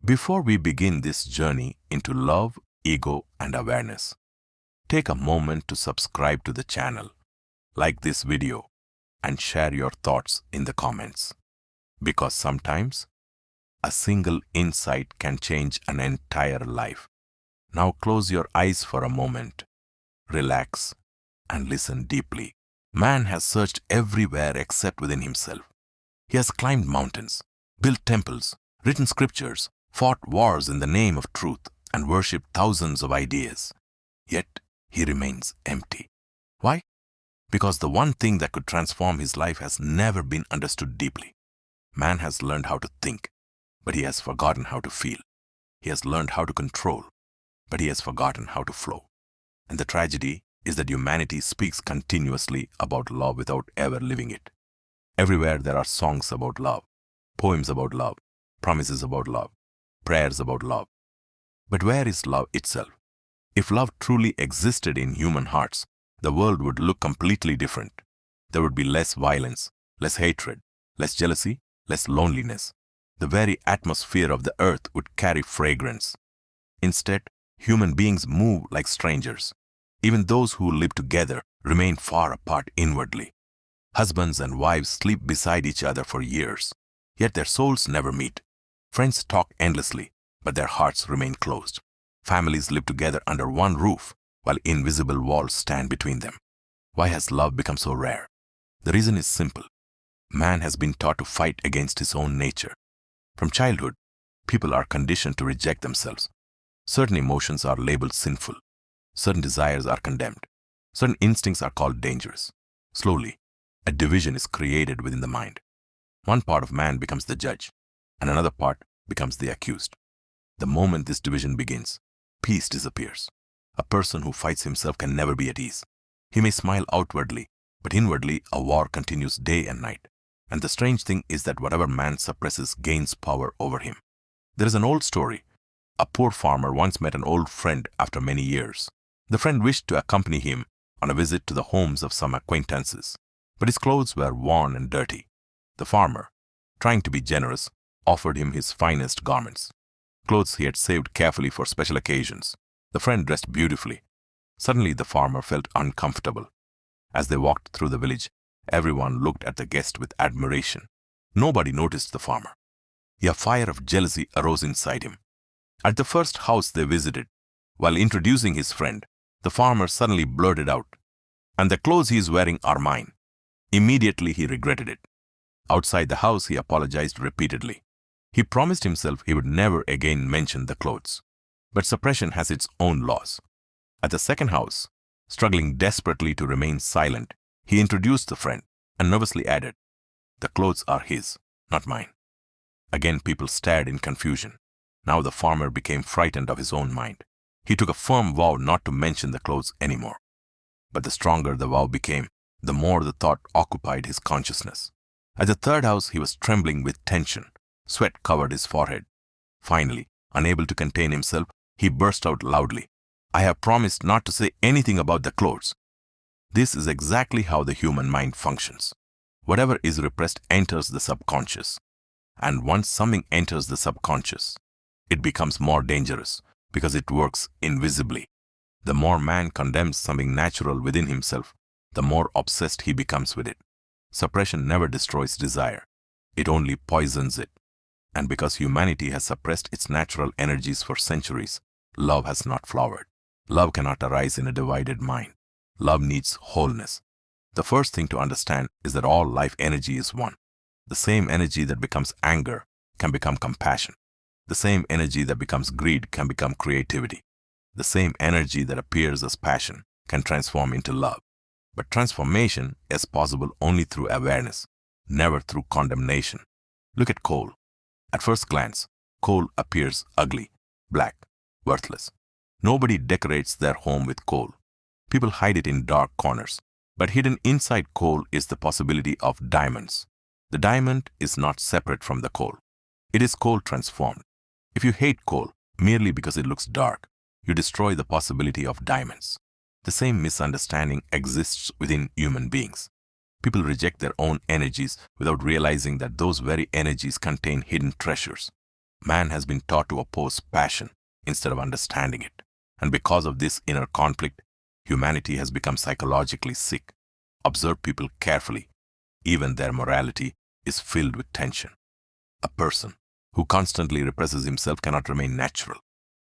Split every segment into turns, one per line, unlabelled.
Before we begin this journey into love, ego, and awareness, take a moment to subscribe to the channel, like this video, and share your thoughts in the comments. Because sometimes, a single insight can change an entire life. Now close your eyes for a moment, relax, and listen deeply. Man has searched everywhere except within himself. He has climbed mountains, built temples, written scriptures, fought wars in the name of truth, and worshipped thousands of ideas. Yet, he remains empty. Why? Because the one thing that could transform his life has never been understood deeply. Man has learned how to think, but he has forgotten how to feel. He has learned how to control, but he has forgotten how to flow. And the tragedy is that humanity speaks continuously about love without ever living it. Everywhere there are songs about love, poems about love, promises about love, prayers about love. But where is love itself? If love truly existed in human hearts, the world would look completely different. There would be less violence, less hatred, less jealousy, less loneliness. The very atmosphere of the earth would carry fragrance. Instead, human beings move like strangers. Even those who live together remain far apart inwardly. Husbands and wives sleep beside each other for years, yet their souls never meet. Friends talk endlessly, but their hearts remain closed. Families live together under one roof, while invisible walls stand between them. Why has love become so rare? The reason is simple. Man has been taught to fight against his own nature. From childhood, people are conditioned to reject themselves. Certain emotions are labeled sinful. Certain desires are condemned. Certain instincts are called dangerous. Slowly, a division is created within the mind. One part of man becomes the judge, and another part becomes the accused. The moment this division begins, peace disappears. A person who fights himself can never be at ease. He may smile outwardly, but inwardly a war continues day and night. And the strange thing is that whatever man suppresses gains power over him. There is an old story. A poor farmer once met an old friend after many years. The friend wished to accompany him on a visit to the homes of some acquaintances, but his clothes were worn and dirty. The farmer, trying to be generous, offered him his finest garments, clothes he had saved carefully for special occasions. The friend dressed beautifully. Suddenly the farmer felt uncomfortable. As they walked through the village, everyone looked at the guest with admiration. Nobody noticed the farmer. A fire of jealousy arose inside him. At the first house they visited, while introducing his friend, the farmer suddenly blurted out, "And the clothes he is wearing are mine." Immediately he regretted it. Outside the house he apologized repeatedly. He promised himself he would never again mention the clothes. But suppression has its own laws. At the second house, struggling desperately to remain silent, he introduced the friend and nervously added, "The clothes are his, not mine." Again people stared in confusion. Now the farmer became frightened of his own mind. He took a firm vow not to mention the clothes anymore. But the stronger the vow became, the more the thought occupied his consciousness. At the third house he was trembling with tension. Sweat covered his forehead. Finally, unable to contain himself, he burst out loudly, "I have promised not to say anything about the clothes." This is exactly how the human mind functions. Whatever is repressed enters the subconscious. And once something enters the subconscious, it becomes more dangerous because it works invisibly. The more man condemns something natural within himself, the more obsessed he becomes with it. Suppression never destroys desire. It only poisons it. And because humanity has suppressed its natural energies for centuries, love has not flowered. Love cannot arise in a divided mind. Love needs wholeness. The first thing to understand is that all life energy is one. The same energy that becomes anger can become compassion. The same energy that becomes greed can become creativity. The same energy that appears as passion can transform into love. But transformation is possible only through awareness, never through condemnation. Look at coal. At first glance, coal appears ugly, black, worthless. Nobody decorates their home with coal. People hide it in dark corners. But hidden inside coal is the possibility of diamonds. The diamond is not separate from the coal. It is coal transformed. If you hate coal merely because it looks dark, you destroy the possibility of diamonds. The same misunderstanding exists within human beings. People reject their own energies without realizing that those very energies contain hidden treasures. Man has been taught to oppose passion instead of understanding it. And because of this inner conflict, humanity has become psychologically sick. Observe people carefully. Even their morality is filled with tension. A person who constantly represses himself cannot remain natural.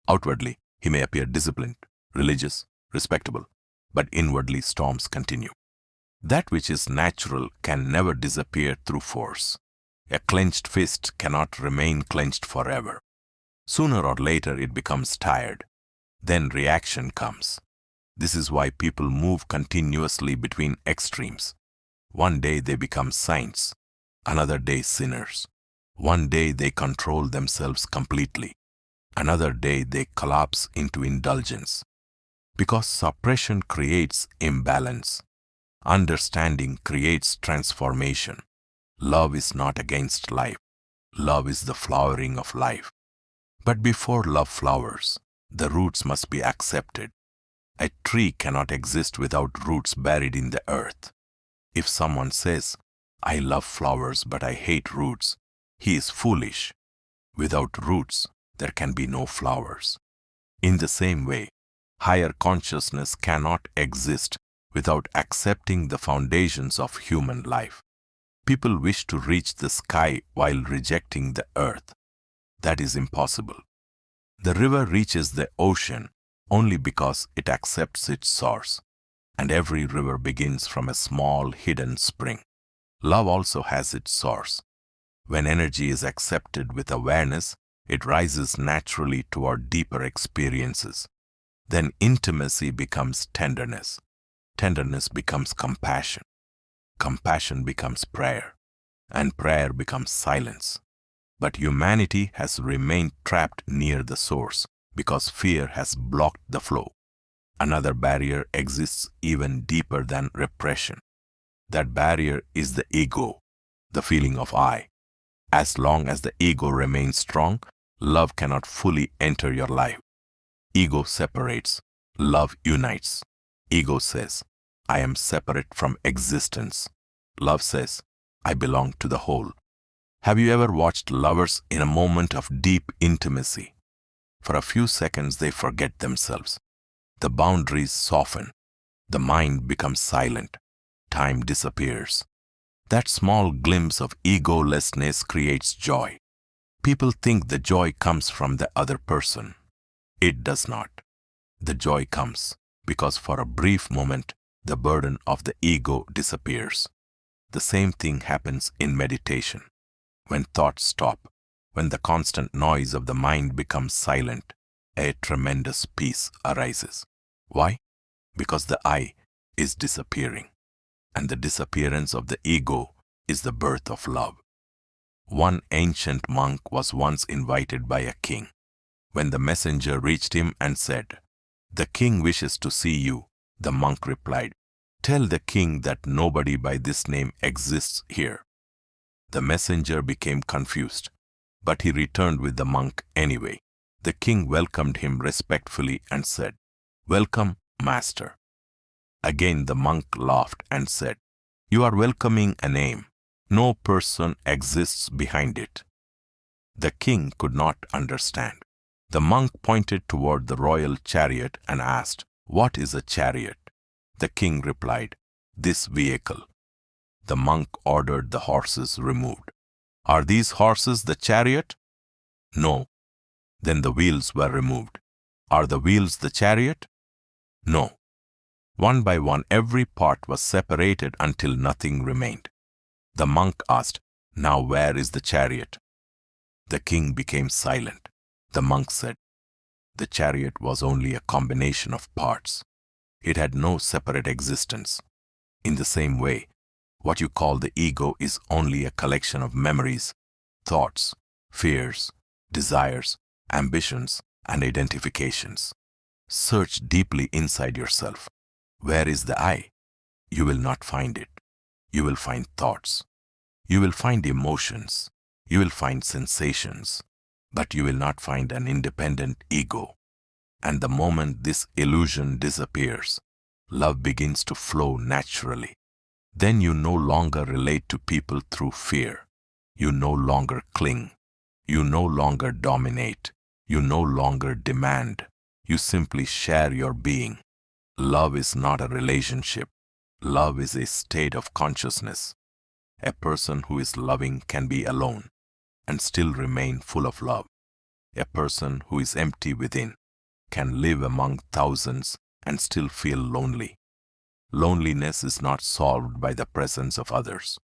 Outwardly, he may appear disciplined, religious, respectable, but inwardly storms continue. That which is natural can never disappear through force. A clenched fist cannot remain clenched forever. Sooner or later it becomes tired. Then reaction comes. This is why people move continuously between extremes. One day they become saints, another day sinners. One day they control themselves completely. Another day they collapse into indulgence. Because suppression creates imbalance. Understanding creates transformation. Love is not against life. Love is the flowering of life. But before love flowers, the roots must be accepted. A tree cannot exist without roots buried in the earth. If someone says, "I love flowers but I hate roots," he is foolish. Without roots, there can be no flowers. In the same way, higher consciousness cannot exist without accepting the foundations of human life. People wish to reach the sky while rejecting the earth. That is impossible. The river reaches the ocean only because it accepts its source, and every river begins from a small hidden spring. Love also has its source. When energy is accepted with awareness, it rises naturally toward deeper experiences. Then intimacy becomes tenderness. Tenderness becomes compassion. Compassion becomes prayer, and prayer becomes silence. But humanity has remained trapped near the source because fear has blocked the flow. Another barrier exists even deeper than repression. That barrier is the ego, the feeling of I. As long as the ego remains strong, love cannot fully enter your life. Ego separates, love unites. Ego says, "I am separate from existence." Love says, "I belong to the whole." Have you ever watched lovers in a moment of deep intimacy? For a few seconds they forget themselves. The boundaries soften. The mind becomes silent. Time disappears. That small glimpse of egolessness creates joy. People think the joy comes from the other person. It does not. The joy comes because for a brief moment, the burden of the ego disappears. The same thing happens in meditation. When thoughts stop, when the constant noise of the mind becomes silent, a tremendous peace arises. Why? Because the I is disappearing, and the disappearance of the ego is the birth of love. One ancient monk was once invited by a king. When the messenger reached him and said, "The king wishes to see you," the monk replied, "Tell the king that nobody by this name exists here." The messenger became confused, but he returned with the monk anyway. The king welcomed him respectfully and said, "Welcome, master." Again the monk laughed and said, "You are welcoming a name. No person exists behind it." The king could not understand. The monk pointed toward the royal chariot and asked, "What is a chariot?" The king replied, "This vehicle." The monk ordered the horses removed. "Are these horses the chariot?" "No." Then the wheels were removed. "Are the wheels the chariot?" "No." One by one, every part was separated until nothing remained. The monk asked, "Now where is the chariot?" The king became silent. The monk said, "The chariot was only a combination of parts. It had no separate existence. In the same way, what you call the ego is only a collection of memories, thoughts, fears, desires, ambitions, and identifications. Search deeply inside yourself. Where is the I? You will not find it. You will find thoughts. You will find emotions. You will find sensations. But you will not find an independent ego. And the moment this illusion disappears, love begins to flow naturally. Then you no longer relate to people through fear. You no longer cling. You no longer dominate. You no longer demand. You simply share your being. Love is not a relationship. Love is a state of consciousness. A person who is loving can be alone and still remain full of love. A person who is empty within can live among thousands and still feel lonely. Loneliness is not solved by the presence of others.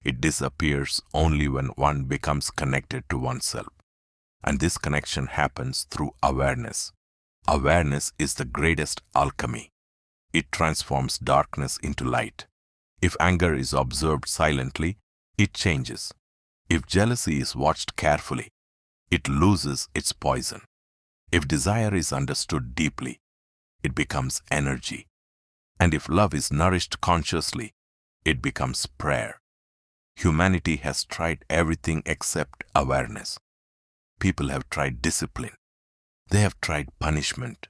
It disappears only when one becomes connected to oneself. And this connection happens through awareness. Awareness is the greatest alchemy. It transforms darkness into light. If anger is observed silently, it changes. If jealousy is watched carefully, it loses its poison. If desire is understood deeply, it becomes energy. And if love is nourished consciously, it becomes prayer. Humanity has tried everything except awareness. People have tried discipline. They have tried punishment.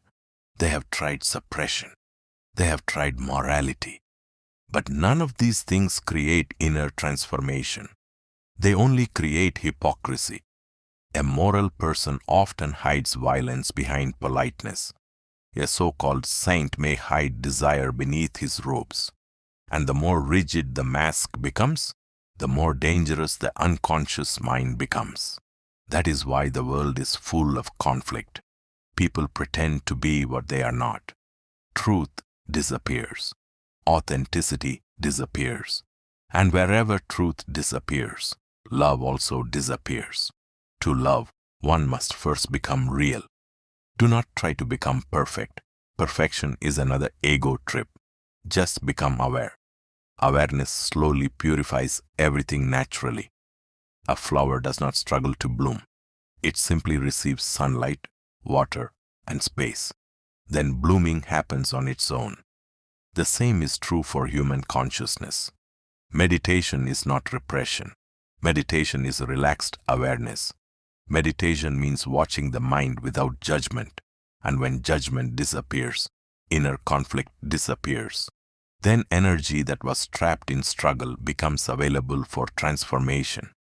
They have tried suppression. They have tried morality. But none of these things create inner transformation. They only create hypocrisy. A moral person often hides violence behind politeness. A so-called saint may hide desire beneath his robes. And the more rigid the mask becomes, the more dangerous the unconscious mind becomes. That is why the world is full of conflict. People pretend to be what they are not. Truth disappears. Authenticity disappears. And wherever truth disappears, love also disappears. To love, one must first become real. Do not try to become perfect. Perfection is another ego trip. Just become aware. Awareness slowly purifies everything naturally. A flower does not struggle to bloom. It simply receives sunlight, water, and space. Then blooming happens on its own. The same is true for human consciousness. Meditation is not repression. Meditation is relaxed awareness. Meditation means watching the mind without judgment. And when judgment disappears, inner conflict disappears. Then energy that was trapped in struggle becomes available for transformation.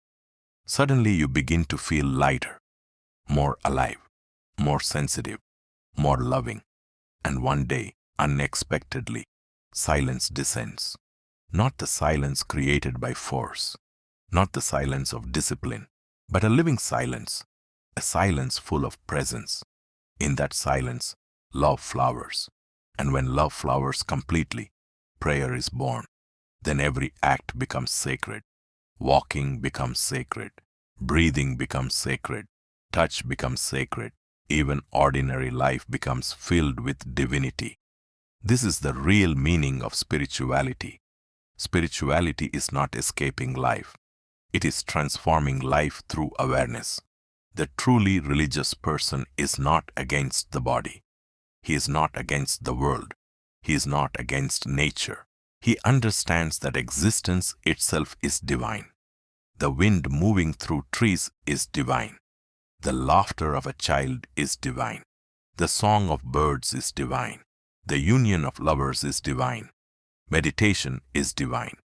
Suddenly you begin to feel lighter, more alive, more sensitive, more loving. And one day, unexpectedly, silence descends. Not the silence created by force, not the silence of discipline, but a living silence, a silence full of presence. In that silence, love flowers. And when love flowers completely, prayer is born. Then every act becomes sacred. Walking becomes sacred. Breathing becomes sacred. Touch becomes sacred. Even ordinary life becomes filled with divinity. This is the real meaning of spirituality. Spirituality is not escaping life. It is transforming life through awareness. The truly religious person is not against the body. He is not against the world. He is not against nature. He understands that existence itself is divine. The wind moving through trees is divine. The laughter of a child is divine. The song of birds is divine. The union of lovers is divine. Meditation is divine.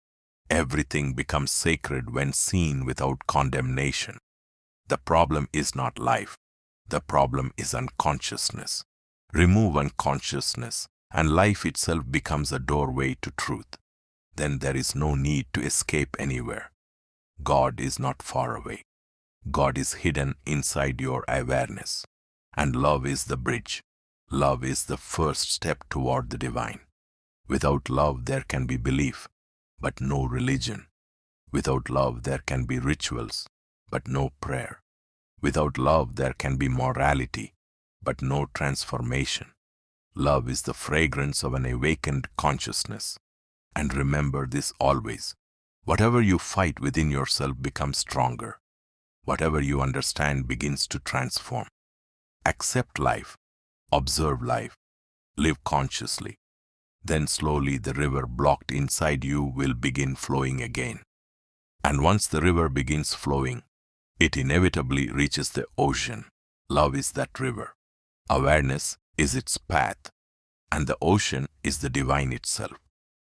Everything becomes sacred when seen without condemnation. The problem is not life. The problem is unconsciousness. Remove unconsciousness, and life itself becomes a doorway to truth. Then there is no need to escape anywhere. God is not far away. God is hidden inside your awareness. And love is the bridge. Love is the first step toward the divine. Without love there can be belief, but no religion. Without love there can be rituals, but no prayer. Without love there can be morality, but no transformation. Love is the fragrance of an awakened consciousness. And remember this always. Whatever you fight within yourself becomes stronger. Whatever you understand begins to transform. Accept life. Observe life. Live consciously. Then slowly the river blocked inside you will begin flowing again. And once the river begins flowing, it inevitably reaches the ocean. Love is that river. Awareness is its path. And the ocean is the divine itself.